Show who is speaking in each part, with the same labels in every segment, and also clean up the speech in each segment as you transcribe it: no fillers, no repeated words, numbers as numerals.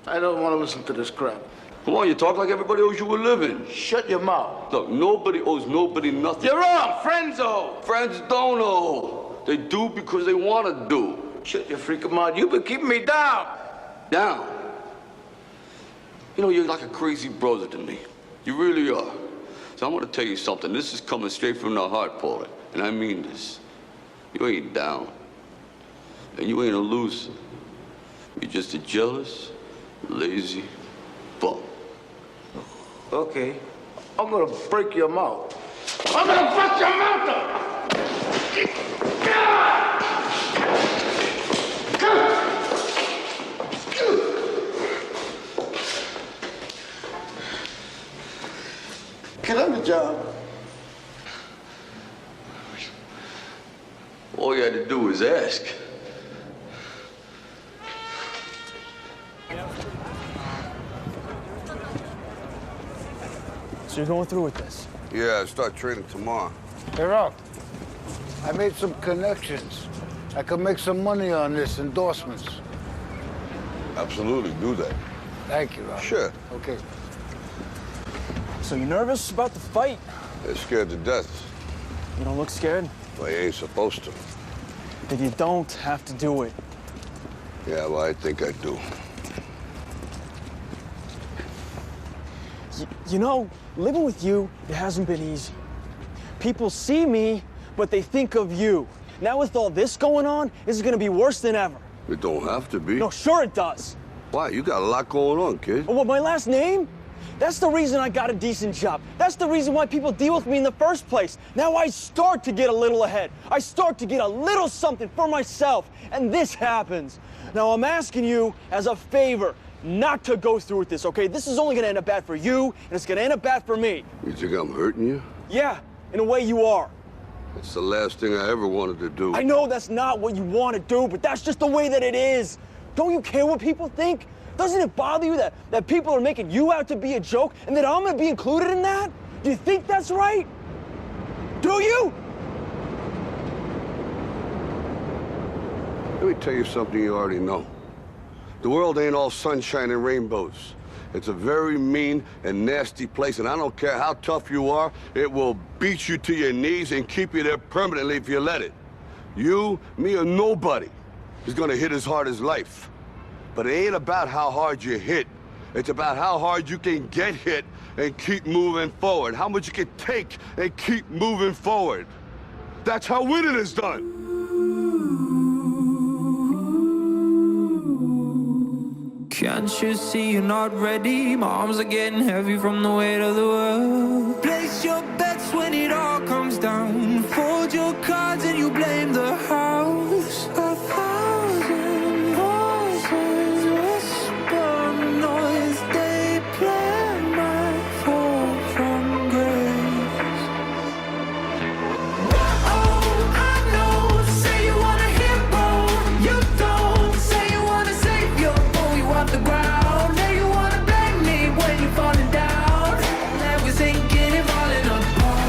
Speaker 1: I don't want to listen to this crap.
Speaker 2: Come on, you talk like everybody owes you a living.
Speaker 1: Shut your mouth.
Speaker 2: Look, nobody owes nobody nothing.
Speaker 1: You're wrong. Friends owe.
Speaker 2: Friends don't owe. They do because they want to do.
Speaker 1: Shut your freaking mouth. You've been keeping me down.
Speaker 2: Down? You know, you're like a crazy brother to me. You really are. So I'm going to tell you something. This is coming straight from the heart, Paulie. And I mean this. You ain't down. And you ain't a loser. You're just a jealous, lazy bum.
Speaker 1: Okay. I'm gonna break your mouth. I'm gonna bust your mouth up! Get on the job.
Speaker 2: All you had to do was ask.
Speaker 3: So you're going through with this?
Speaker 4: Yeah, I start training tomorrow.
Speaker 1: Hey, Rock. I made some connections. I could make some money on this, endorsements.
Speaker 4: Absolutely, do that.
Speaker 1: Thank you, Rock.
Speaker 4: Sure.
Speaker 1: Okay.
Speaker 3: So you're nervous about the fight?
Speaker 4: They're scared to death.
Speaker 3: You don't look scared?
Speaker 4: Well, you ain't supposed to.
Speaker 3: Then you don't have to do it.
Speaker 4: Yeah, well, I think I do.
Speaker 3: You know, living with you, it hasn't been easy. People see me, but they think of you. Now with all this going on, this is gonna be worse than ever.
Speaker 4: It don't have to be.
Speaker 3: No, sure it does.
Speaker 4: Why? You got a lot going on, kid.
Speaker 3: Oh, what, my last name? That's the reason I got a decent job. That's the reason why people deal with me in the first place. Now I start to get a little ahead. I start to get a little something for myself, and this happens. Now I'm asking you as a favor not to go through with this, okay? This is only gonna end up bad for you, and it's gonna end up bad for me.
Speaker 4: You think I'm hurting you?
Speaker 3: Yeah, in a way you are.
Speaker 4: It's the last thing I ever wanted to do.
Speaker 3: I know that's not what you want to do, but that's just the way that it is. Don't you care what people think? Doesn't it bother you that people are making you out to be a joke and that I'm gonna be included in that? Do you think that's right? Do you?
Speaker 4: Let me tell you something you already know. The world ain't all sunshine and rainbows. It's a very mean and nasty place, and I don't care how tough you are, it will beat you to your knees and keep you there permanently if you let it. You, me, or nobody is gonna hit as hard as life. But it ain't about how hard you hit. It's about how hard you can get hit and keep moving forward. How much you can take and keep moving forward. That's how winning is done.
Speaker 5: Can't you see you're not ready? My arms are getting heavy from the weight of the world. Place your bets when it all comes down. Fold your cards and you blame the house. 1,000 voices whisper noise. They plan my fall from grace. Oh, I know. Say you want a hero. You don't. Say you want a savior. Off the ground, now you wanna blame me when you're falling down. Everything getting falling apart.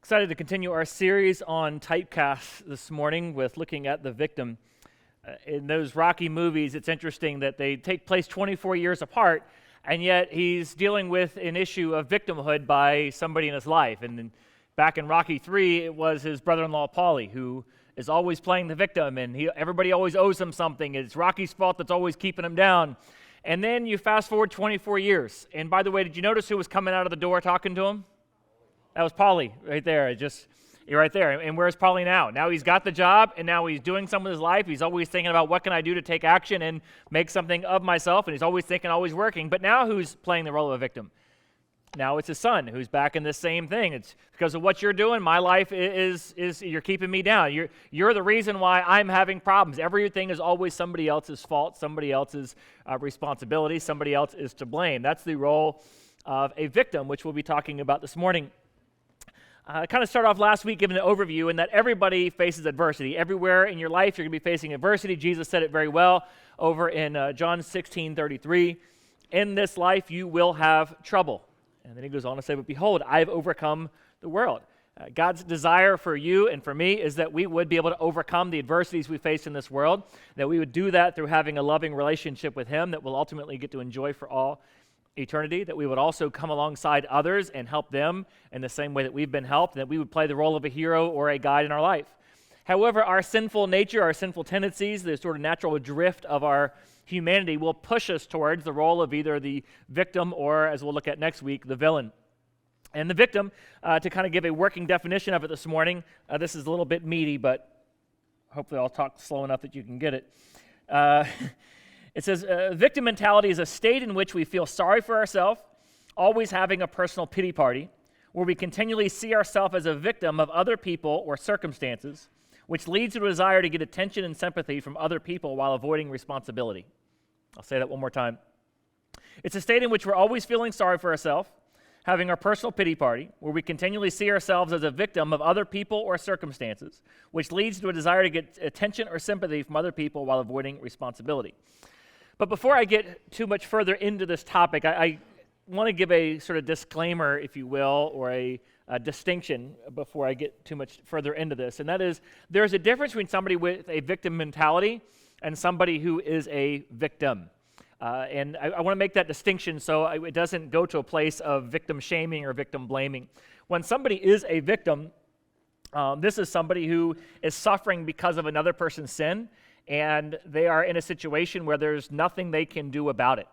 Speaker 6: Excited to continue our series on Typecast this morning with looking at the victim. In those Rocky movies, it's interesting that they take place 24 years apart, and yet he's dealing with an issue of victimhood by somebody in his life. And then back in Rocky 3, it was his brother-in-law, Paulie, who is always playing the victim, and everybody always owes him something. It's Rocky's fault that's always keeping him down. And then you fast forward 24 years. And by the way, did you notice who was coming out of the door talking to him? That was Paulie right there. You're right there. And where's Paulie now? Now he's got the job, and now he's doing something with his life. He's always thinking about what can I do to take action and make something of myself, and he's always thinking, always working. But now who's playing the role of a victim? Now it's his son who's back in this same thing. It's because of what you're doing. My life is you're keeping me down. You're the reason why I'm having problems. Everything is always somebody else's fault, somebody else's responsibility, somebody else is to blame. That's the role of a victim, which we'll be talking about this morning. I kind of started off last week giving an overview in that everybody faces adversity. Everywhere in your life, you're going to be facing adversity. Jesus said it very well over in John 16:33. In this life, you will have trouble. And then he goes on to say, but behold, I have overcome the world. God's desire for you and for me is that we would be able to overcome the adversities we face in this world, that we would do that through having a loving relationship with him that we'll ultimately get to enjoy for all eternity, that we would also come alongside others and help them in the same way that we've been helped, and that we would play the role of a hero or a guide in our life. However, our sinful nature, our sinful tendencies, the sort of natural drift of our humanity will push us towards the role of either the victim or, as we'll look at next week, the villain. And the victim, to kind of give a working definition of it this morning, this is a little bit meaty, but hopefully I'll talk slow enough that you can get it. It says, victim mentality is a state in which we feel sorry for ourselves, always having a personal pity party, where we continually see ourselves as a victim of other people or circumstances, which leads to a desire to get attention and sympathy from other people while avoiding responsibility. I'll say that one more time. It's a state in which we're always feeling sorry for ourselves, having our personal pity party, where we continually see ourselves as a victim of other people or circumstances, which leads to a desire to get attention or sympathy from other people while avoiding responsibility. But before I get too much further into this topic, I want to give a sort of disclaimer, if you will, or a distinction before I get too much further into this, and that is there's a difference between somebody with a victim mentality and somebody who is a victim. And I want to make that distinction so it doesn't go to a place of victim shaming or victim blaming. When somebody is a victim, this is somebody who is suffering because of another person's sin, and they are in a situation where there's nothing they can do about it.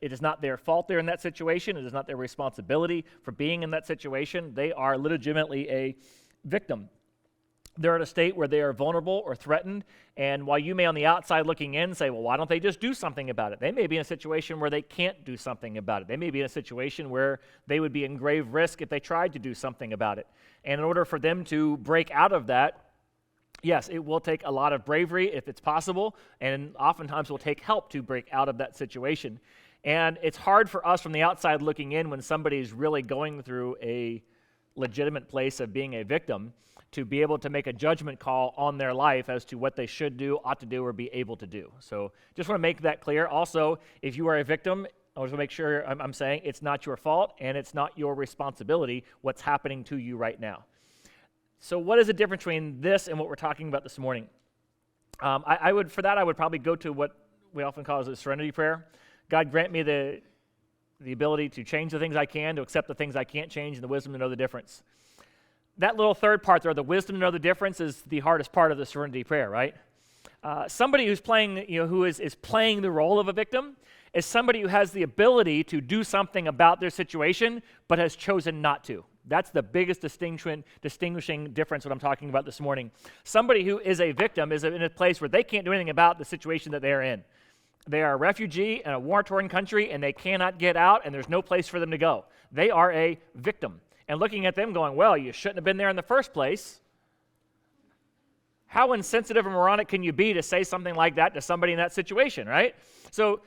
Speaker 6: It is not their fault they're in that situation. It is not their responsibility for being in that situation. They are legitimately a victim. They're in a state where they are vulnerable or threatened, and while you may on the outside looking in say, well, why don't they just do something about it? They may be in a situation where they can't do something about it. They may be in a situation where they would be in grave risk if they tried to do something about it. And in order for them to break out of that, yes, it will take a lot of bravery if it's possible, and oftentimes will take help to break out of that situation. And it's hard for us from the outside looking in when somebody's really going through a legitimate place of being a victim to be able to make a judgment call on their life as to what they should do, ought to do, or be able to do. So just want to make that clear. Also, if you are a victim, I want to make sure I'm saying it's not your fault and it's not your responsibility what's happening to you right now. So what is the difference between this and what we're talking about this morning? I would probably go to what we often call as a serenity prayer. God, grant me the ability to change the things I can, to accept the things I can't change, and the wisdom to know the difference. That little third part there, the wisdom to know the difference, is the hardest part of the serenity prayer, right? Somebody who's playing, who is playing the role of a victim is somebody who has the ability to do something about their situation, but has chosen not to. That's the biggest distinguishing difference what I'm talking about this morning. Somebody who is a victim is in a place where they can't do anything about the situation that they're in. They are a refugee in a war-torn country, and they cannot get out, and there's no place for them to go. They are a victim. And looking at them going, well, you shouldn't have been there in the first place. How insensitive or moronic can you be to say something like that to somebody in that situation, right? So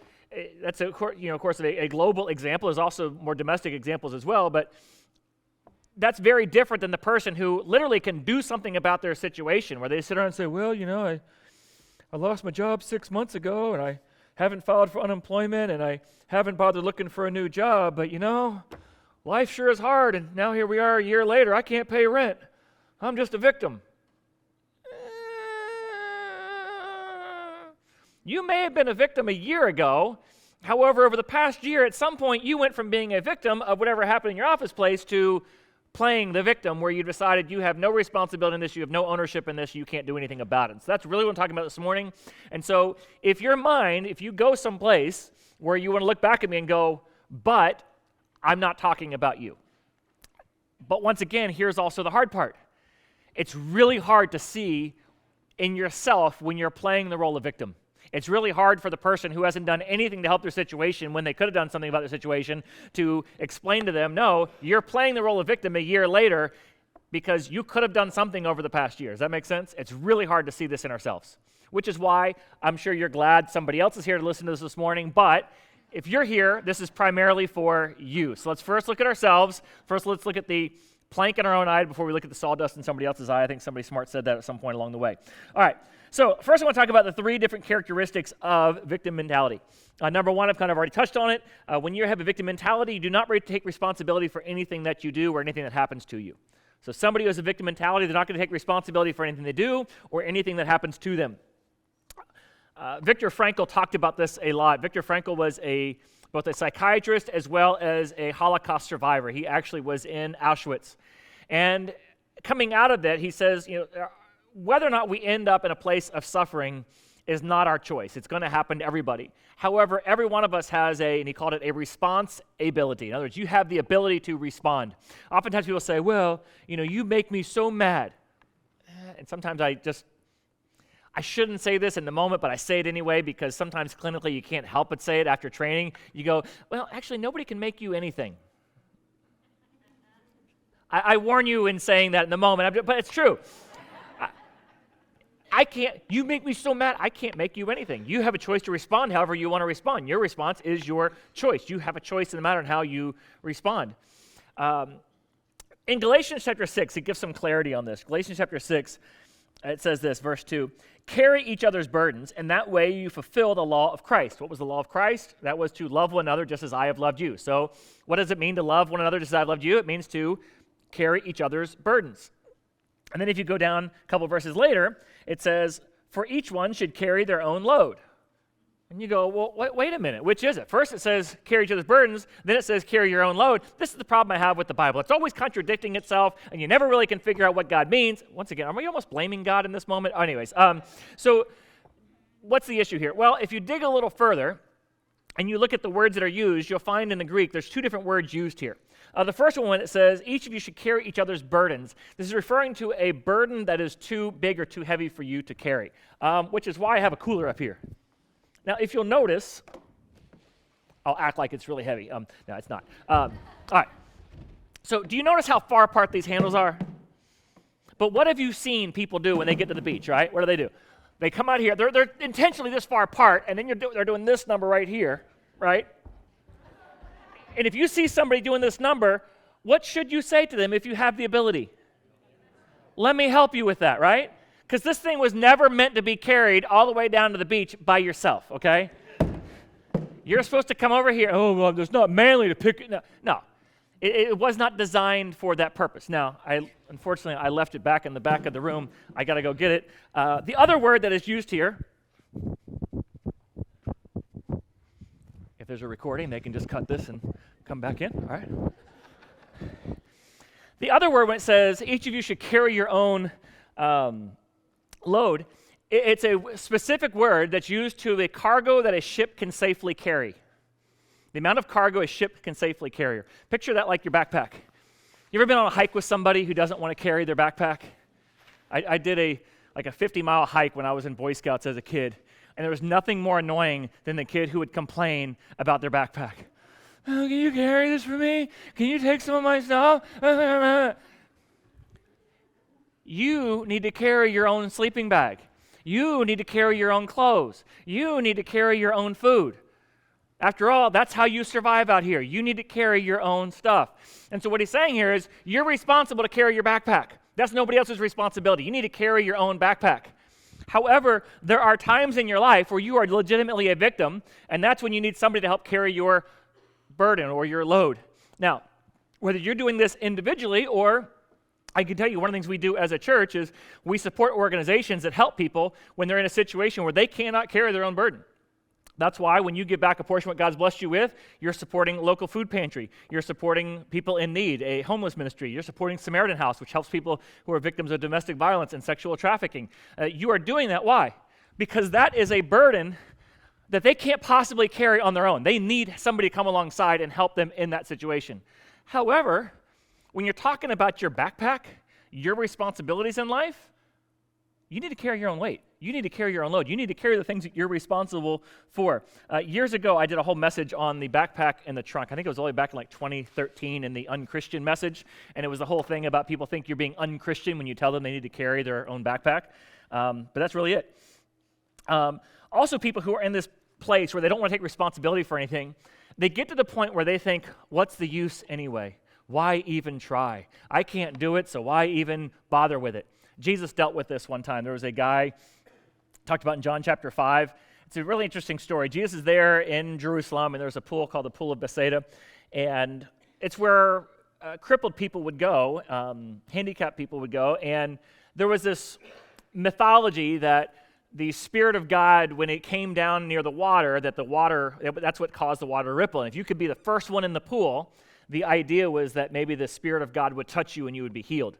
Speaker 6: that's, of course, a global example. There's also more domestic examples as well, but that's very different than the person who literally can do something about their situation, where they sit around and say, well, I lost my job 6 months ago, and I haven't filed for unemployment, and I haven't bothered looking for a new job, but life sure is hard, and now here we are a year later. I can't pay rent. I'm just a victim. You may have been a victim a year ago. However, over the past year, at some point, you went from being a victim of whatever happened in your office place to playing the victim, where you decided you have no responsibility in this, you have no ownership in this, you can't do anything about it. So that's really what I'm talking about this morning. And so if you go someplace where you want to look back at me and go, but I'm not talking about you. But once again, here's also the hard part. It's really hard to see in yourself when you're playing the role of victim. It's really hard for the person who hasn't done anything to help their situation when they could have done something about their situation to explain to them, no, you're playing the role of victim a year later because you could have done something over the past year. Does that make sense? It's really hard to see this in ourselves, which is why I'm sure you're glad somebody else is here to listen to this morning, but if you're here, this is primarily for you. So let's first look at ourselves. First, let's look at the plank in our own eye before we look at the sawdust in somebody else's eye. I think somebody smart said that at some point along the way. All right, so first I want to talk about the 3 different characteristics of victim mentality. Number 1, I've kind of already touched on it. When you have a victim mentality, you do not take responsibility for anything that you do or anything that happens to you. So somebody who has a victim mentality, they're not going to take responsibility for anything they do or anything that happens to them. Viktor Frankl talked about this a lot. Viktor Frankl was both a psychiatrist as well as a Holocaust survivor. He actually was in Auschwitz. And coming out of that, he says, whether or not we end up in a place of suffering is not our choice. It's going to happen to everybody. However, every one of us has and he called it a response ability. In other words, you have the ability to respond. Oftentimes people say, well, you make me so mad. And sometimes I shouldn't say this in the moment, but I say it anyway because sometimes clinically you can't help but say it after training. You go, well, actually, nobody can make you anything. I warn you in saying that in the moment, but it's true. I can't, you make me so mad, I can't make you anything. You have a choice to respond however you want to respond. Your response is your choice. You have a choice in the matter of how you respond. In Galatians chapter 6, it gives some clarity on this. Galatians chapter 6, it says this, verse 2, carry each other's burdens, and that way you fulfill the law of Christ. What was the law of Christ? That was to love one another just as I have loved you. So what does it mean to love one another just as I have loved you? It means to carry each other's burdens. And then if you go down a couple verses later, it says, for each one should carry their own load. And you go, well, wait a minute, which is it? First it says carry each other's burdens, then it says carry your own load. This is the problem I have with the Bible. It's always contradicting itself, and you never really can figure out what God means. Once again, are we almost blaming God in this moment? Anyways, so what's the issue here? Well, if you dig a little further, and you look at the words that are used, you'll find in the Greek there's 2 different words used here. The first one, when it says, each of you should carry each other's burdens, this is referring to a burden that is too big or too heavy for you to carry, which is why I have a cooler up here. Now, if you'll notice, I'll act like it's really heavy. No, it's not. All right. So do you notice how far apart these handles are? But what have you seen people do when they get to the beach, right? What do? They come out here. They're intentionally this far apart, and then they're doing this number right here, right? And if you see somebody doing this number, what should you say to them if you have the ability? Let me help you with that, right? Because this thing was never meant to be carried all the way down to the beach by yourself, okay? You're supposed to come over here. Oh, well, it's not manly to pick it. No. It was not designed for that purpose. Now, unfortunately, I left it back in the back of the room. I got to go get it. The other word that is used here, if there's a recording, they can just cut this and come back in, all right? The other word, when it says, each of you should carry your own load, it's a specific word that's used to the cargo that a ship can safely carry. The amount of cargo a ship can safely carry. Picture that like your backpack. You ever been on a hike with somebody who doesn't want to carry their backpack? I did a 50-mile hike when I was in Boy Scouts as a kid, and there was nothing more annoying than the kid who would complain about their backpack. Oh, can you carry this for me? Can you take some of my stuff? You need to carry your own sleeping bag. You need to carry your own clothes. You need to carry your own food. After all, that's how you survive out here. You need to carry your own stuff. And so what he's saying here is you're responsible to carry your backpack. That's nobody else's responsibility. You need to carry your own backpack. However, there are times in your life where you are legitimately a victim, and that's when you need somebody to help carry your burden or your load. Now, whether you're doing this individually or I can tell you one of the things we do as a church is we support organizations that help people when they're in a situation where they cannot carry their own burden. That's why when you give back a portion of what God's blessed you with, you're supporting local food pantry. You're supporting people in need, a homeless ministry. You're supporting Samaritan House, which helps people who are victims of domestic violence and sexual trafficking. You are doing that. Why? Because that is a burden that they can't possibly carry on their own. They need somebody to come alongside and help them in that situation. However, when you're talking about your backpack, your responsibilities in life, you need to carry your own weight. You need to carry your own load. You need to carry the things that you're responsible for. Years ago, I did a whole message on the backpack and the trunk. I think it was only back in like 2013 in the unchristian message, and it was the whole thing about people think you're being unchristian when you tell them they need to carry their own backpack. But that's really it. Also, people who are in this place where they don't want to take responsibility for anything, they get to the point where they think, what's the use anyway? Why even try? I can't do it, so why even bother with it? Jesus dealt with this one time. There was a guy, talked about in John chapter 5. It's a really interesting story. Jesus is there in Jerusalem, and there's a pool called the Pool of Bethsaida, and it's where crippled people would go, handicapped people would go, and there was this mythology that the Spirit of God, when it came down near the water, that's what caused the water to ripple. And if you could be the first one in the pool, the idea was that maybe the Spirit of God would touch you and you would be healed.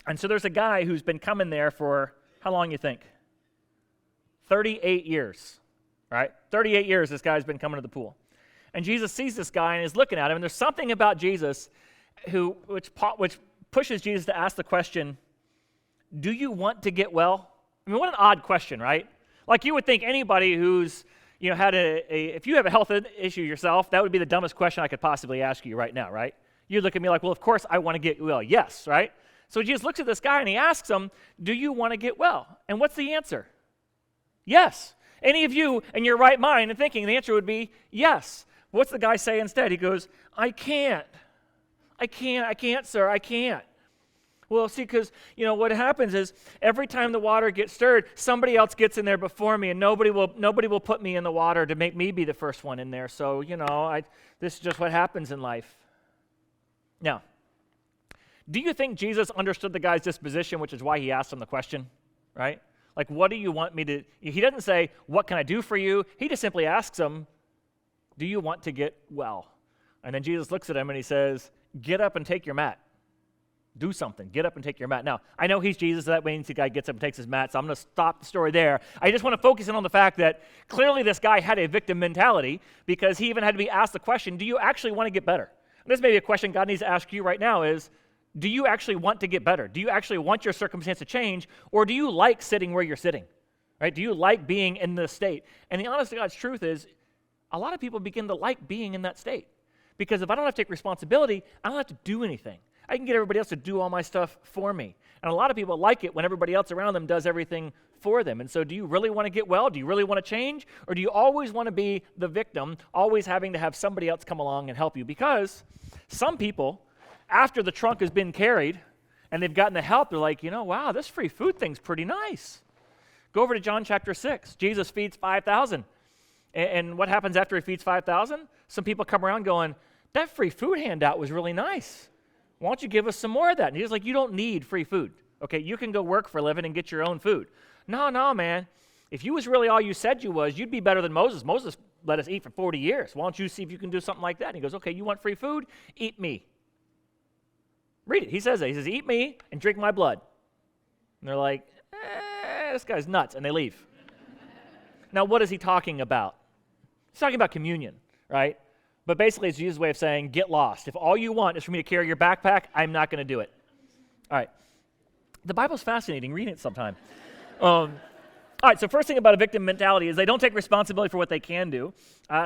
Speaker 6: And so there's a guy who's been coming there for, how long you think? 38 years, right? 38 years this guy's been coming to the pool. And Jesus sees this guy and is looking at him, and there's something about Jesus which pushes Jesus to ask the question, do you want to get well? I mean, what an odd question, right? Like you would think anybody who's, had if you have a health issue yourself, that would be the dumbest question I could possibly ask you right now, right? You'd look at me like, well, of course I want to get well. Yes, right? So Jesus looks at this guy and he asks him, do you want to get well? And what's the answer? Yes. Any of you in your right mind and thinking the answer would be yes. What's the guy say instead? He goes, I can't, sir, I can't. Well, see, because, what happens is every time the water gets stirred, somebody else gets in there before me, and nobody will put me in the water to make me be the first one in there. So, this is just what happens in life. Now, do you think Jesus understood the guy's disposition, which is why he asked him the question, right? Like, what do you want me to... He doesn't say, what can I do for you? He just simply asks him, do you want to get well? And then Jesus looks at him and he says, get up and take your mat. Do something. Get up and take your mat. Now, I know he's Jesus, so that means the guy gets up and takes his mat, so I'm going to stop the story there. I just want to focus in on the fact that clearly this guy had a victim mentality because he even had to be asked the question, do you actually want to get better? And this may be a question God needs to ask you right now is, do you actually want to get better? Do you actually want your circumstance to change, or do you like sitting where you're sitting? Right? Do you like being in this state? And the honest to God's truth is, a lot of people begin to like being in that state. Because if I don't have to take responsibility, I don't have to do anything. I can get everybody else to do all my stuff for me. And a lot of people like it when everybody else around them does everything for them. And so do you really want to get well? Do you really want to change? Or do you always want to be the victim, always having to have somebody else come along and help you? Because some people, after the trunk has been carried and they've gotten the help, they're like, wow, this free food thing's pretty nice. Go over to John chapter 6. Jesus feeds 5,000. And what happens after he feeds 5,000? Some people come around going, that free food handout was really nice. Why don't you give us some more of that? And he's like, you don't need free food. Okay, you can go work for a living and get your own food. No, man. If you was really all you said you was, you'd be better than Moses. Moses let us eat for 40 years. Why don't you see if you can do something like that? And he goes, okay, you want free food? Eat me. Read it. He says that. He says, eat me and drink my blood. And they're like, this guy's nuts. And they leave. Now, what is he talking about? He's talking about communion, right? But basically, it's Jesus' way of saying, get lost. If all you want is for me to carry your backpack, I'm not going to do it. All right. The Bible's fascinating. Read it sometime. All right, so first thing about a victim mentality is they don't take responsibility for what they can do.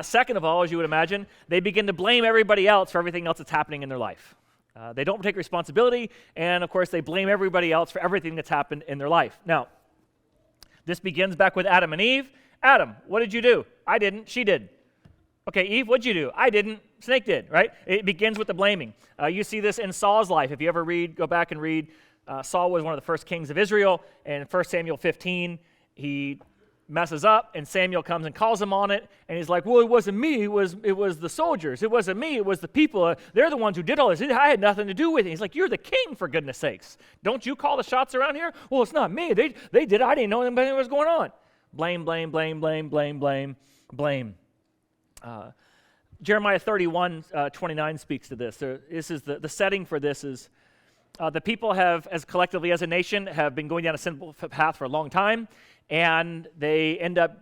Speaker 6: Second of all, as you would imagine, they begin to blame everybody else for everything else that's happening in their life. They don't take responsibility, and of course, they blame everybody else for everything that's happened in their life. Now, this begins back with Adam and Eve. Adam, what did you do? I didn't. She did. Okay, Eve, what'd you do? I didn't. Snake did, right? It begins with the blaming. You see this in Saul's life. If you ever go back and read, Saul was one of the first kings of Israel. And in 1 Samuel 15, he messes up, and Samuel comes and calls him on it. And he's like, well, it wasn't me. It was the soldiers. It wasn't me. It was the people. They're the ones who did all this. I had nothing to do with it. He's like, you're the king, for goodness sakes. Don't you call the shots around here? Well, it's not me. They did it. I didn't know anything was going on. Blame, blame, blame, blame, blame, blame, blame. Jeremiah 31:29 speaks to this. This is the setting for this is the people have, as collectively as a nation, have been going down a sinful path for a long time, and they end up,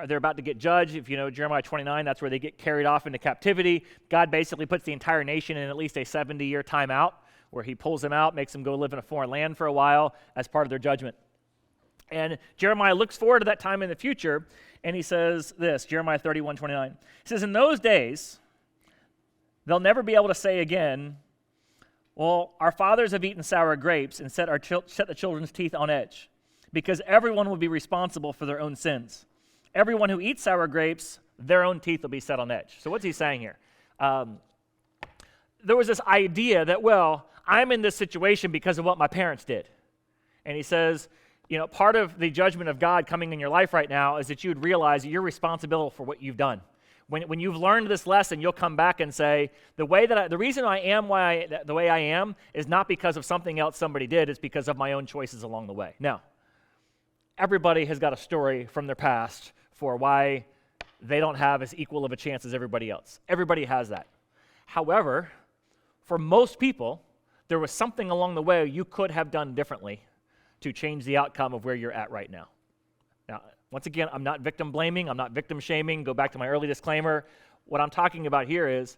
Speaker 6: they're about to get judged. If you know Jeremiah 29, that's where they get carried off into captivity. God basically puts the entire nation in at least a 70-year timeout, where he pulls them out, makes them go live in a foreign land for a while as part of their judgment. And Jeremiah looks forward to that time in the future, and he says this, Jeremiah 31:29. He says, in those days, they'll never be able to say again, well, our fathers have eaten sour grapes and set the children's teeth on edge, because everyone will be responsible for their own sins. Everyone who eats sour grapes, their own teeth will be set on edge. So what's he saying here? there was this idea that, well, I'm in this situation because of what my parents did. And he says, part of the judgment of God coming in your life right now is that you would realize that you're responsible for what you've done. When you've learned this lesson, you'll come back and say, the reason I am the way I am is not because of something else somebody did, it's because of my own choices along the way. Now, everybody has got a story from their past for why they don't have as equal of a chance as everybody else. Everybody has that. However, for most people, there was something along the way you could have done differently to change the outcome of where you're at right now. Now, once again, I'm not victim blaming, I'm not victim shaming. Go back to my early disclaimer. What I'm talking about here is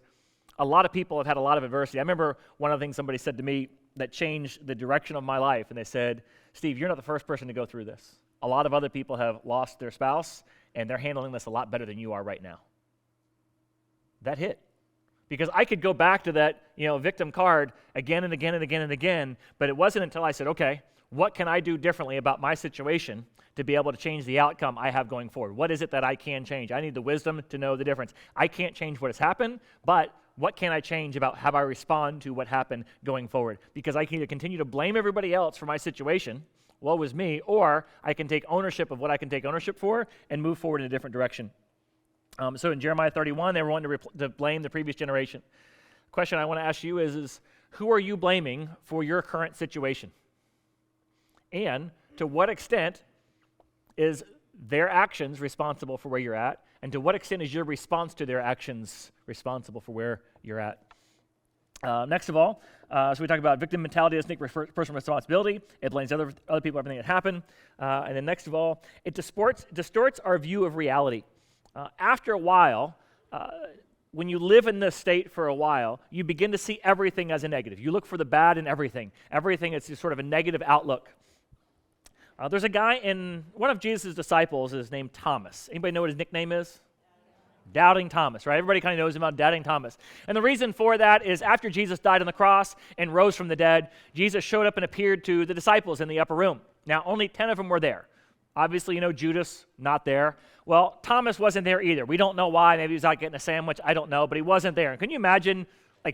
Speaker 6: a lot of people have had a lot of adversity. I remember one of the things somebody said to me that changed the direction of my life, and they said, Steve, you're not the first person to go through this. A lot of other people have lost their spouse, and they're handling this a lot better than you are right now. That hit. Because I could go back to that, victim card again and again and again and again, but it wasn't until I said, okay, what can I do differently about my situation to be able to change the outcome I have going forward? What is it that I can change? I need the wisdom to know the difference. I can't change what has happened, but what can I change about how I respond to what happened going forward? Because I can either continue to blame everybody else for my situation, woe is me, or I can take ownership of what I can take ownership for and move forward in a different direction. So in Jeremiah 31, they were wanting to blame the previous generation. The question I want to ask you is who are you blaming for your current situation? And to what extent is their actions responsible for where you're at? And to what extent is your response to their actions responsible for where you're at? Next of all, so we talk about victim mentality doesn't take personal responsibility. It blames other people, everything that happened. And then next of all, it distorts our view of reality. After a while, when you live in this state for a while, you begin to see everything as a negative. You look for the bad in everything. Everything is sort of a negative outlook. There's a guy in one of Jesus' disciples is named Thomas. Anybody know what his nickname is? Doubting Thomas, right? Everybody kind of knows him about Doubting Thomas. And the reason for that is after Jesus died on the cross and rose from the dead, Jesus showed up and appeared to the disciples in the upper room. Now, only 10 of them were there. Obviously, Judas, not there. Well, Thomas wasn't there either. We don't know why. Maybe he was out getting a sandwich. I don't know, but he wasn't there. And can you imagine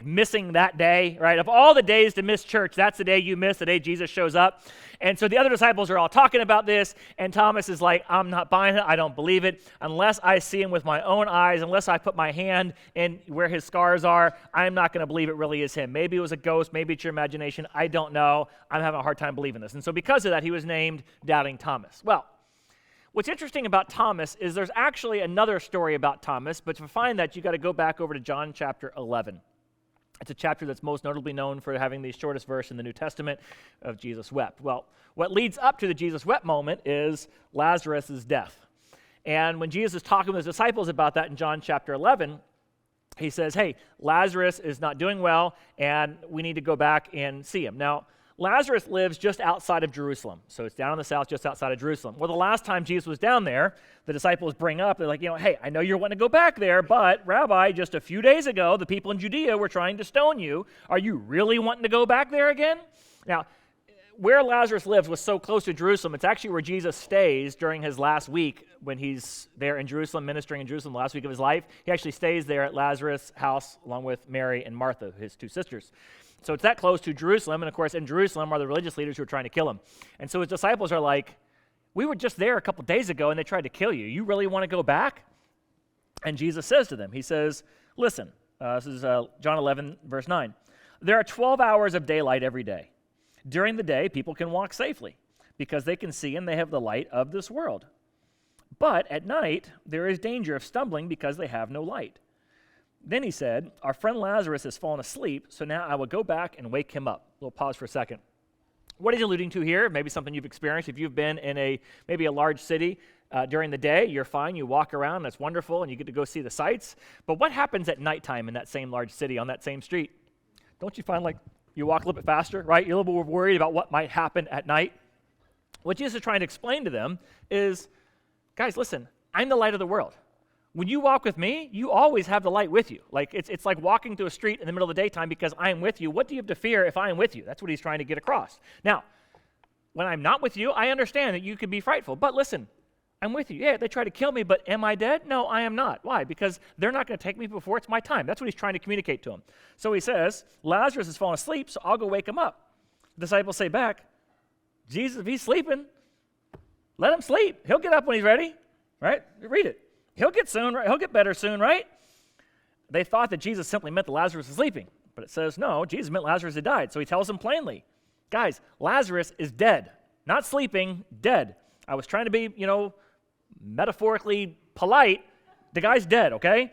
Speaker 6: missing that day, right? Of all the days to miss church, that's the day you miss, the day Jesus shows up. And so the other disciples are all talking about this, and Thomas is like, I'm not buying it, I don't believe it. Unless I see him with my own eyes, unless I put my hand in where his scars are, I'm not going to believe it really is him. Maybe it was a ghost, maybe it's your imagination, I don't know. I'm having a hard time believing this. And so because of that, he was named Doubting Thomas. Well, what's interesting about Thomas is there's actually another story about Thomas, but to find that, you got to go back over to John chapter 11. It's a chapter that's most notably known for having the shortest verse in the New Testament of Jesus wept. Well, what leads up to the Jesus wept moment is Lazarus' death. And when Jesus is talking with his disciples about that in John chapter 11, he says, hey, Lazarus is not doing well, and we need to go back and see him. Now, Lazarus lives just outside of Jerusalem. So it's down in the south, just outside of Jerusalem. Well, the last time Jesus was down there, the disciples bring up, they're like, hey, I know you're wanting to go back there, but Rabbi, just a few days ago, the people in Judea were trying to stone you. Are you really wanting to go back there again? Now, where Lazarus lives was so close to Jerusalem, it's actually where Jesus stays during his last week when he's there in Jerusalem, ministering in Jerusalem the last week of his life. He actually stays there at Lazarus' house along with Mary and Martha, his two sisters. So it's that close to Jerusalem, and of course in Jerusalem are the religious leaders who are trying to kill him. And so his disciples are like, we were just there a couple days ago and they tried to kill you. You really want to go back? And Jesus says to them, he says, listen, this is John 11, verse 9. There are 12 hours of daylight every day. During the day, people can walk safely because they can see and they have the light of this world. But at night, there is danger of stumbling because they have no light. Then he said, our friend Lazarus has fallen asleep, so now I will go back and wake him up. We'll pause for a second. What he's alluding to here, maybe something you've experienced, if you've been in maybe a large city during the day, you're fine, you walk around, that's wonderful, and you get to go see the sights. But what happens at nighttime in that same large city, on that same street? Don't you find like you walk a little bit faster, right? You're a little bit worried about what might happen at night. What Jesus is trying to explain to them is, guys, listen, I'm the light of the world. When you walk with me, you always have the light with you. Like it's like walking through a street in the middle of the daytime because I am with you. What do you have to fear if I am with you? That's what he's trying to get across. Now, when I'm not with you, I understand that you can be frightful. But listen, I'm with you. Yeah, they try to kill me, but am I dead? No, I am not. Why? Because they're not going to take me before it's my time. That's what he's trying to communicate to him. So he says, Lazarus has fallen asleep, so I'll go wake him up. The disciples say back, Jesus, if he's sleeping, let him sleep. He'll get up when he's ready, right? Read it. He'll get soon, right? He'll get better soon, right? They thought that Jesus simply meant that Lazarus was sleeping, but it says, no, Jesus meant Lazarus had died. So he tells them plainly, guys, Lazarus is dead, not sleeping, dead. I was trying to be, metaphorically polite. The guy's dead, okay?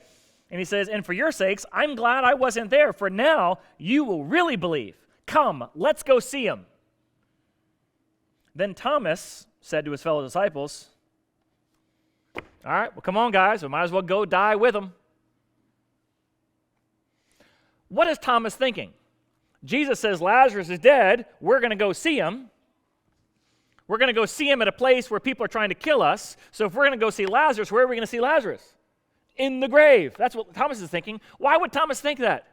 Speaker 6: And he says, and for your sakes, I'm glad I wasn't there, for now you will really believe. Come, let's go see him. Then Thomas said to his fellow disciples, all right, well, come on, guys. We might as well go die with him. What is Thomas thinking? Jesus says Lazarus is dead. We're going to go see him. We're going to go see him at a place where people are trying to kill us. So if we're going to go see Lazarus, where are we going to see Lazarus? In the grave. That's what Thomas is thinking. Why would Thomas think that?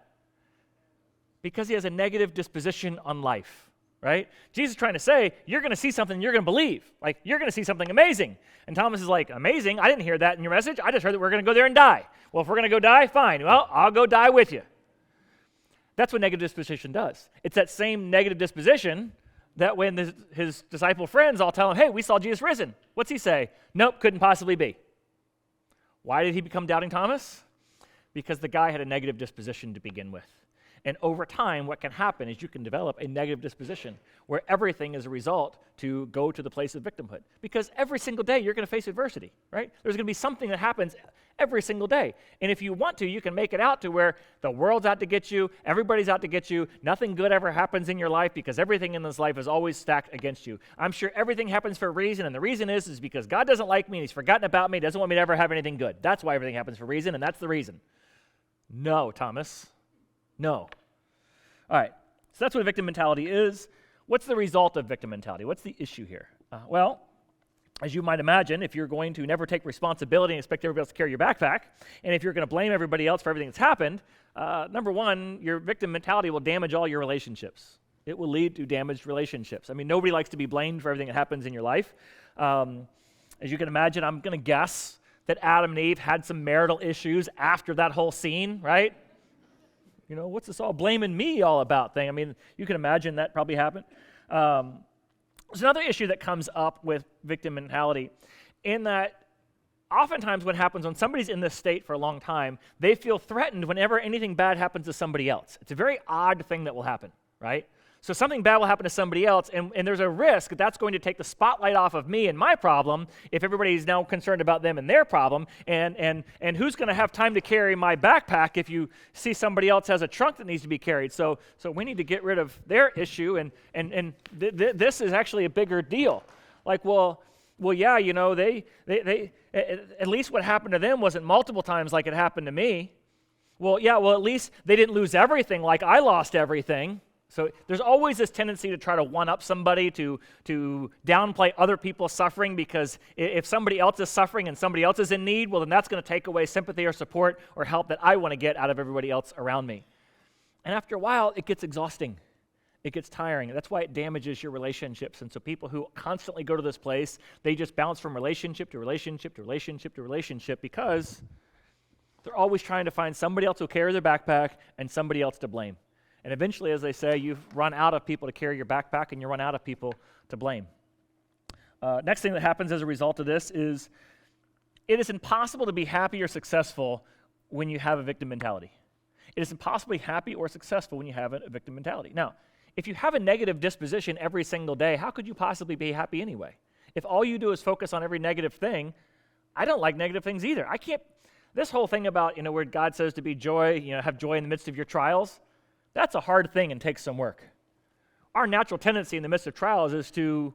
Speaker 6: Because he has a negative disposition on life, right? Jesus is trying to say, you're going to see something you're going to believe. Like, you're going to see something amazing. And Thomas is like, amazing? I didn't hear that in your message. I just heard that we're going to go there and die. Well, if we're going to go die, fine. Well, I'll go die with you. That's what negative disposition does. It's that same negative disposition that when his disciple friends all tell him, hey, we saw Jesus risen. What's he say? Nope, couldn't possibly be. Why did he become doubting Thomas? Because the guy had a negative disposition to begin with. And over time, what can happen is you can develop a negative disposition where everything is a result to go to the place of victimhood. Because every single day you're going to face adversity, right? There's going to be something that happens every single day. And if you want to, you can make it out to where the world's out to get you, everybody's out to get you, nothing good ever happens in your life because everything in this life is always stacked against you. I'm sure everything happens for a reason, and the reason is because God doesn't like me and he's forgotten about me, doesn't want me to ever have anything good. That's why everything happens for a reason, and that's the reason. No, Thomas. No. All right, so that's what victim mentality is. What's the result of victim mentality? What's the issue here? Well, as you might imagine, if you're going to never take responsibility and expect everybody else to carry your backpack, and if you're going to blame everybody else for everything that's happened, number one, your victim mentality will damage all your relationships. It will lead to damaged relationships. I mean, nobody likes to be blamed for everything that happens in your life. As you can imagine, I'm going to guess that Adam and Eve had some marital issues after that whole scene, right? What's this all blaming me all about thing? I mean, you can imagine that probably happened. There's another issue that comes up with victim mentality in that oftentimes what happens when somebody's in this state for a long time, they feel threatened whenever anything bad happens to somebody else. It's a very odd thing that will happen, right? So something bad will happen to somebody else, and there's a risk that that's going to take the spotlight off of me and my problem if everybody's now concerned about them and their problem, and who's going to have time to carry my backpack if you see somebody else has a trunk that needs to be carried. So we need to get rid of their issue, and this is actually a bigger deal. Like, well, yeah, they at least what happened to them wasn't multiple times like it happened to me. Well, yeah, at least they didn't lose everything like I lost everything. So there's always this tendency to try to one-up somebody, to downplay other people's suffering, because if somebody else is suffering and somebody else is in need, well, then that's going to take away sympathy or support or help that I want to get out of everybody else around me. And after a while, it gets exhausting. It gets tiring. That's why it damages your relationships. And so people who constantly go to this place, they just bounce from relationship to relationship to relationship to relationship because they're always trying to find somebody else who'll carry their backpack and somebody else to blame. And eventually, as they say, you've run out of people to carry your backpack and you run out of people to blame. Next thing that happens as a result of this is it is impossible to be happy or successful when you have a victim mentality. It is impossible to be happy or successful when you have a victim mentality. Now, if you have a negative disposition every single day, how could you possibly be happy anyway? If all you do is focus on every negative thing, I don't like negative things either. I can't, this whole thing about, where God says to be joy, have joy in the midst of your trials, that's a hard thing and takes some work. Our natural tendency in the midst of trials is to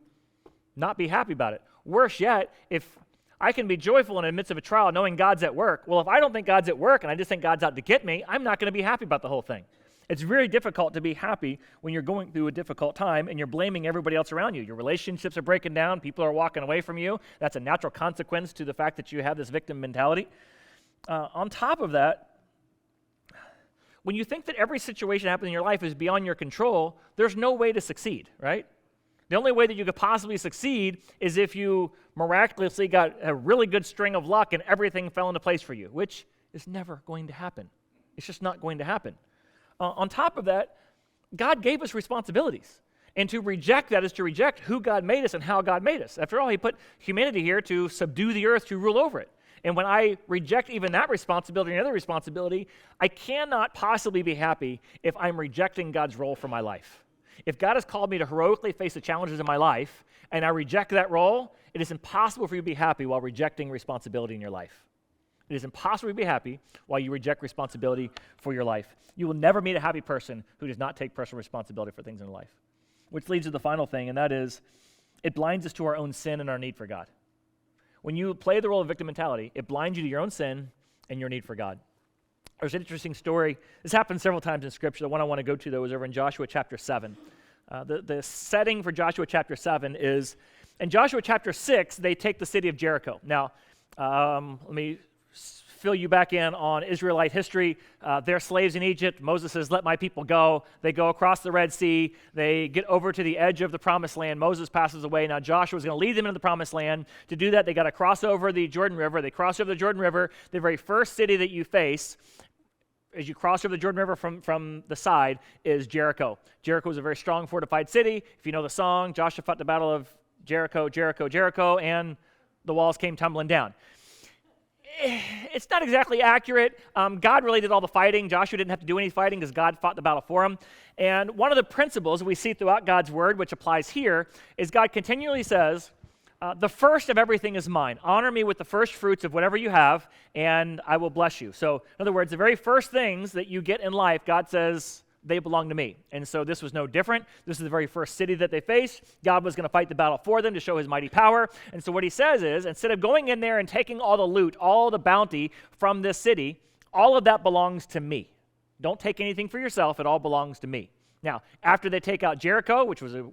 Speaker 6: not be happy about it. Worse yet, if I can be joyful in the midst of a trial knowing God's at work, well, if I don't think God's at work and I just think God's out to get me, I'm not going to be happy about the whole thing. It's very difficult to be happy when you're going through a difficult time and you're blaming everybody else around you. Your relationships are breaking down. People are walking away from you. That's a natural consequence to the fact that you have this victim mentality. On top of that, when you think that every situation that happens in your life is beyond your control, there's no way to succeed, right? The only way that you could possibly succeed is if you miraculously got a really good string of luck and everything fell into place for you, which is never going to happen. It's just not going to happen. On top of that, God gave us responsibilities. And to reject that is to reject who God made us and how God made us. After all, he put humanity here to subdue the earth, to rule over it. And when I reject even that responsibility and other responsibility, I cannot possibly be happy if I'm rejecting God's role for my life. If God has called me to heroically face the challenges in my life, and I reject that role, it is impossible for you to be happy while rejecting responsibility in your life. It is impossible to be happy while you reject responsibility for your life. You will never meet a happy person who does not take personal responsibility for things in life. Which leads to the final thing, and that is, it blinds us to our own sin and our need for God. When you play the role of victim mentality, it blinds you to your own sin and your need for God. There's an interesting story. This happens several times in Scripture. The one I want to go to, though, is over in Joshua chapter 7. The setting for Joshua chapter 7 is, in Joshua chapter 6, they take the city of Jericho. Now, let me fill you back in on Israelite history. They're slaves in Egypt. Moses says, let my people go. They go across the Red Sea. They get over to the edge of the promised land. Moses passes away. Now Joshua is going to lead them into the promised land. To do that, they got to cross over the Jordan River. They cross over the Jordan River. The very first city that you face as you cross over the Jordan River from the side is Jericho. Jericho is a very strong fortified city. If you know the song, Joshua fought the battle of Jericho, Jericho, Jericho, and the walls came tumbling down. It's not exactly accurate. God really did all the fighting. Joshua didn't have to do any fighting because God fought the battle for him. And one of the principles we see throughout God's word, which applies here, is God continually says, the first of everything is mine. Honor me with the first fruits of whatever you have, and I will bless you. So, in other words, the very first things that you get in life, God says, they belong to me. And so this was no different. This is the very first city that they faced. God was going to fight the battle for them to show his mighty power. And so what he says is, instead of going in there and taking all the loot, all the bounty from this city, all of that belongs to me. Don't take anything for yourself. It all belongs to me. Now, after they take out Jericho, which was a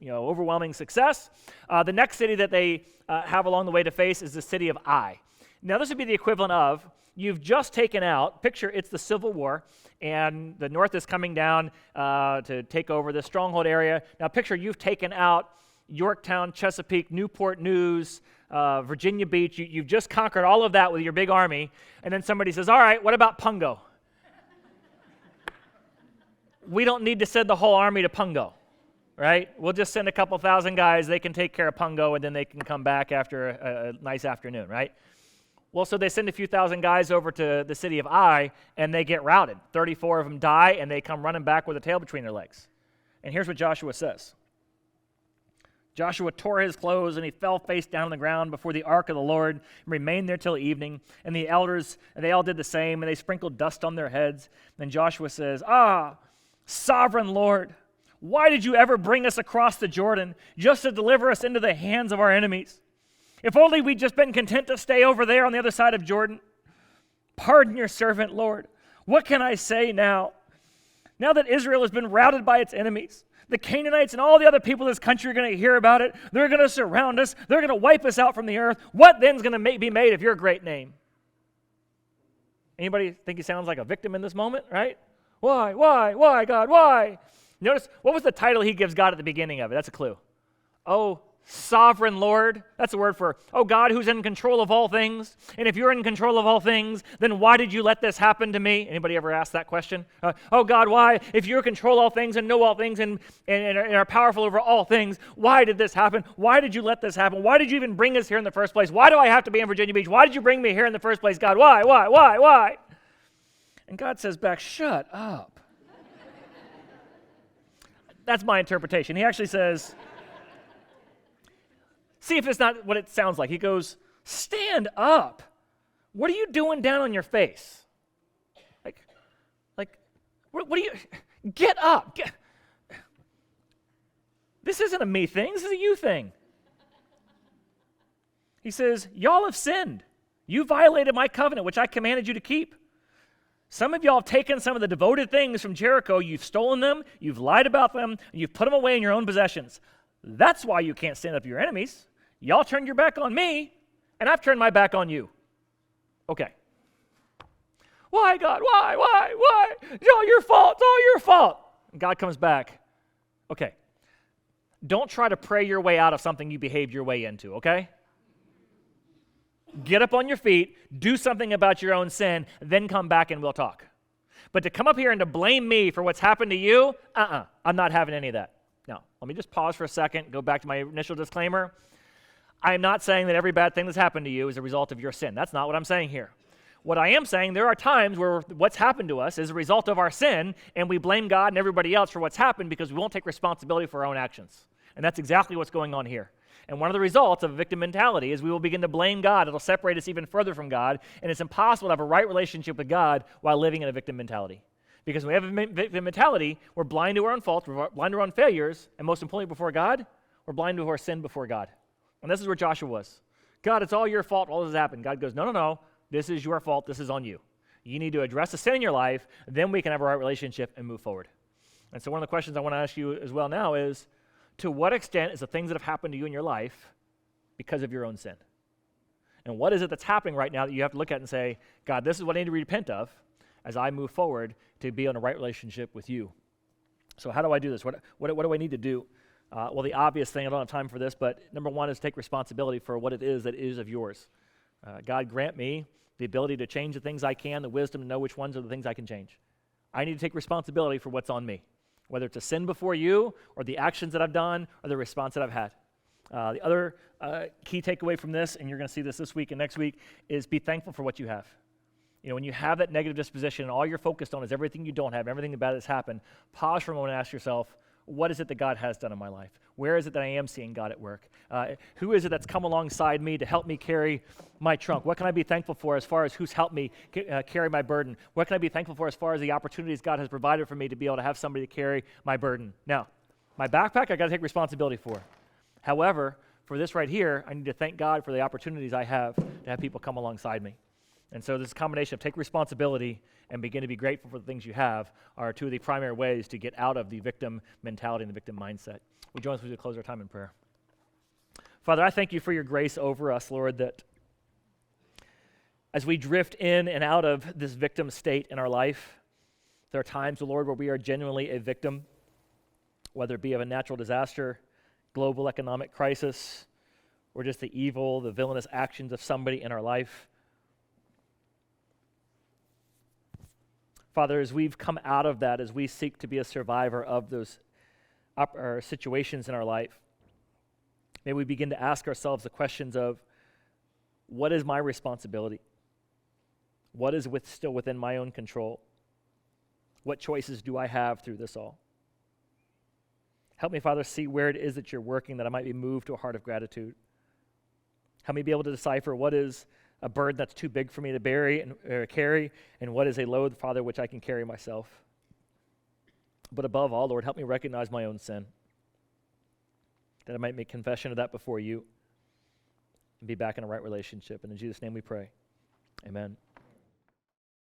Speaker 6: overwhelming success, the next city that they have along the way to face is the city of Ai. Now, this would be the equivalent of, you've just taken out, picture it's the Civil War, and the North is coming down to take over the stronghold area. Now, picture you've taken out Yorktown, Chesapeake, Newport News, Virginia Beach. You've just conquered all of that with your big army, and then somebody says, all right, what about Pungo? We don't need to send the whole army to Pungo, right? We'll just send a couple thousand guys. They can take care of Pungo, and then they can come back after a nice afternoon, right? Well, so they send a few thousand guys over to the city of Ai, and they get routed. 34 of them die, and they come running back with a tail between their legs. And here's what Joshua says. Joshua tore his clothes, and he fell face down on the ground before the ark of the Lord, and remained there till evening. And the elders, and they all did the same, and they sprinkled dust on their heads. Then Joshua says, sovereign Lord, why did you ever bring us across the Jordan just to deliver us into the hands of our enemies? If only we'd just been content to stay over there on the other side of Jordan. Pardon your servant, Lord. What can I say now? Now that Israel has been routed by its enemies, the Canaanites and all the other people in this country are going to hear about it. They're going to surround us. They're going to wipe us out from the earth. What then is going to be made of your great name? Anybody think he sounds like a victim in this moment, right? Why, God, why? Notice, what was the title he gives God at the beginning of it? That's a clue. Oh, sovereign Lord. That's a word for, oh God, who's in control of all things. And if you're in control of all things, then why did you let this happen to me? Anybody ever ask that question? Oh God, why? If you control all things and know all things and are powerful over all things, why did this happen? Why did you let this happen? Why did you even bring us here in the first place? Why do I have to be in Virginia Beach? Why did you bring me here in the first place, God? Why? And God says back, shut up. That's my interpretation. He actually says, see if it's not what it sounds like. He goes, stand up. What are you doing down on your face? What are you, get up. This isn't a me thing, this is a you thing. He says, y'all have sinned. You violated my covenant, which I commanded you to keep. Some of y'all have taken some of the devoted things from Jericho, you've stolen them, you've lied about them, and you've put them away in your own possessions. That's why you can't stand up to your enemies. Y'all turned your back on me, and I've turned my back on you. Okay. Why, God? Why? It's all your fault. It's all your fault. And God comes back. Okay. don't try to pray your way out of something you behaved your way into, okay? Get up on your feet, do something about your own sin, then come back and we'll talk. But to come up here and to blame me for what's happened to you, I'm not having any of that. Now, let me just pause for a second, go back to my initial disclaimer. I am not saying that every bad thing that's happened to you is a result of your sin. That's not what I'm saying here. What I am saying, there are times where what's happened to us is a result of our sin, and we blame God and everybody else for what's happened because we won't take responsibility for our own actions. And that's exactly what's going on here. And one of the results of a victim mentality is we will begin to blame God. It'll separate us even further from God, and it's impossible to have a right relationship with God while living in a victim mentality. Because when we have a victim mentality, we're blind to our own faults, we're blind to our own failures, and most importantly before God, we're blind to our sin before God. And this is where Joshua was. God, it's all your fault, all this has happened. God goes, no, this is your fault, this is on you. You need to address the sin in your life, then we can have a right relationship and move forward. And so one of the questions I want to ask you as well now is, to what extent is the things that have happened to you in your life because of your own sin? And what is it that's happening right now that you have to look at and say, God, this is what I need to repent of as I move forward to be in a right relationship with you. So how do I do this? What do I need to do? Well, the obvious thing, I don't have time for this, but number one is take responsibility for what it is that is of yours. God, grant me the ability to change the things I can, the wisdom to know which ones are the things I can change. I need to take responsibility for what's on me, whether it's a sin before you or the actions that I've done or the response that I've had. The other key takeaway from this, and you're going to see this week and next week, is be thankful for what you have. You know, when you have that negative disposition and all you're focused on is everything you don't have, everything bad that's happened, pause for a moment and ask yourself, what is it that God has done in my life? Where is it that I am seeing God at work? Who is it that's come alongside me to help me carry my trunk? What can I be thankful for as far as who's helped me carry my burden? What can I be thankful for as far as the opportunities God has provided for me to be able to have somebody to carry my burden? Now, my backpack, I got to take responsibility for. However, for this right here, I need to thank God for the opportunities I have to have people come alongside me. And so this combination of take responsibility and begin to be grateful for the things you have are two of the primary ways to get out of the victim mentality and the victim mindset. We join us as we close our time in prayer. Father, I thank you for your grace over us, Lord, that as we drift in and out of this victim state in our life, there are times, Lord, where we are genuinely a victim, whether it be of a natural disaster, global economic crisis, or just the evil, the villainous actions of somebody in our life. Father, as we've come out of that, as we seek to be a survivor of those situations in our life, may we begin to ask ourselves the questions of, what is my responsibility? What is still within my own control? What choices do I have through this all? Help me, Father, see where it is that you're working, that I might be moved to a heart of gratitude. Help me be able to decipher what is a burden that's too big for me to carry, and what is a load, Father, which I can carry myself. But above all, Lord, help me recognize my own sin, that I might make confession of that before you and be back in a right relationship. And in Jesus' name we pray. Amen.